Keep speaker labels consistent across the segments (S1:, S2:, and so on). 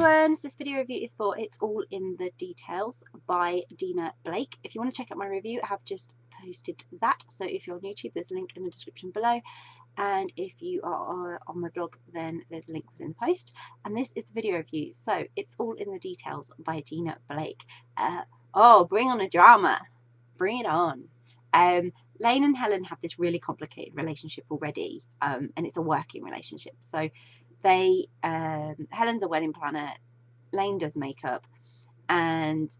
S1: everyone, so this video review is for It's All in the Details by Dena. If you want to check out my review, I have just posted that, so if you're on YouTube there's a link in the description below, and if you are on my blog then there's a link within the post. And this is the video review, so It's All in the Details by Dena. Oh, bring on a drama, bring it on. Lane and Helen have this really complicated relationship already, and it's a working relationship. So they Helen's a wedding planner, Lane does makeup, and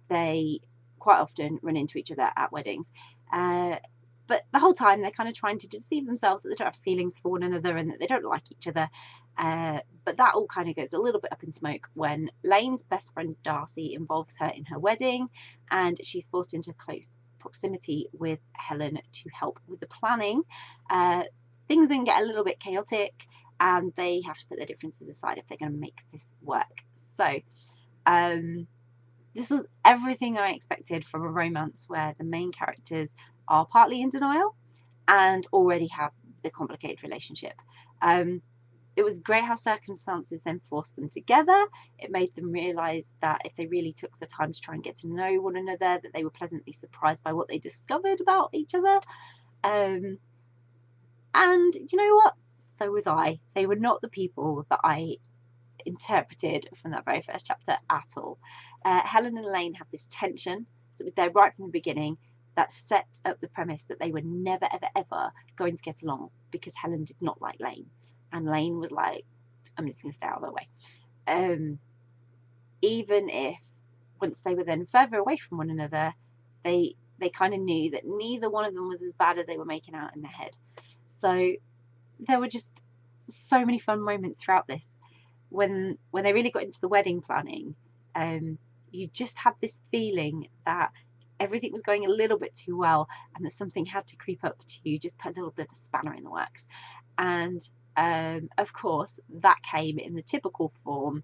S1: they quite often run into each other at weddings, but the whole time they're kind of trying to deceive themselves that they don't have feelings for one another and that they don't like each other, but that all kind of goes a little bit up in smoke when Lane's best friend Darcy involves her in her wedding, and she's forced into close proximity with Helen to help with the planning. Things then get a little bit chaotic and they have to put their differences aside if they're going to make this work. So this was everything I expected from a romance where the main characters are partly in denial and already have the complicated relationship. It was great how circumstances then forced them together. It made them realise that if they really took the time to try and get to know one another, that they were pleasantly surprised by what they discovered about each other. And you know what? So was I. They were not the people that I interpreted from that very first chapter at all. Helen and Lane have this tension, so they're right from the beginning, that set up the premise that they were never, ever, ever going to get along because Helen did not like Lane. And Lane was like, I'm just going to stay out of their way. Even if, once they were then further away from one another, they kind of knew that neither one of them was as bad as they were making out in their head. So there were just so many fun moments throughout this. When they really got into the wedding planning, you just had this feeling that everything was going a little bit too well and that something had to creep up to just put a little bit of a spanner in the works. And of course that came in the typical form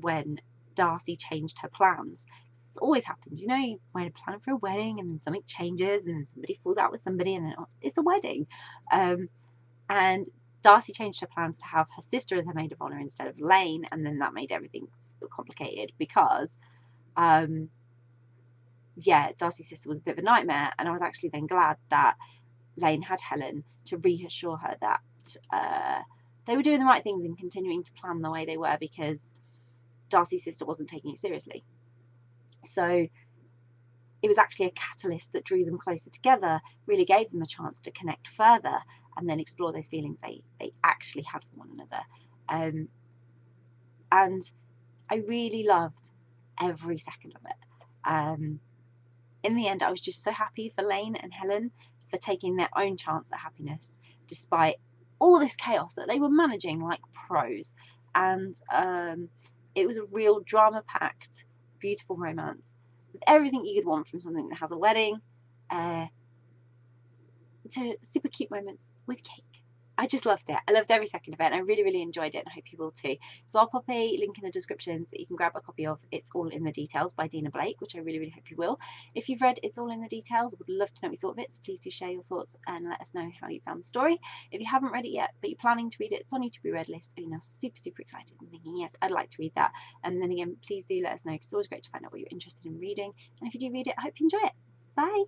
S1: when Darcy changed her plans. This always happens, you know, you might plan for a wedding and then something changes and then somebody falls out with somebody and then it's a wedding. And Darcy changed her plans to have her sister as her maid of honour instead of Lane, and then that made everything complicated because Darcy's sister was a bit of a nightmare, and I was actually then glad that Lane had Helen to reassure her that they were doing the right things and continuing to plan the way they were because Darcy's sister wasn't taking it seriously. So it was actually a catalyst that drew them closer together, really gave them a chance to connect further and then explore those feelings they actually had for one another. And I really loved every second of it. In the end, I was just so happy for Lane and Helen for taking their own chance at happiness, despite all this chaos that they were managing like pros. And it was a real drama-packed, beautiful romance with everything you could want from something that has a wedding, to super cute moments with cake. I just loved it. I loved every second of it and I really, really enjoyed it, and I hope you will too. So I'll pop a link in the description so you can grab a copy of It's All in the Details by Dena, which I really, really hope you will. If you've read It's All in the Details, I would love to know what you thought of it, so please do share your thoughts and let us know how you found the story. If you haven't read it yet, but you're planning to read it, it's on your to be read list, and you're now super, super excited and thinking, yes, I'd like to read that. And then again, please do let us know, because it's always great to find out what you're interested in reading. And if you do read it, I hope you enjoy it. Bye!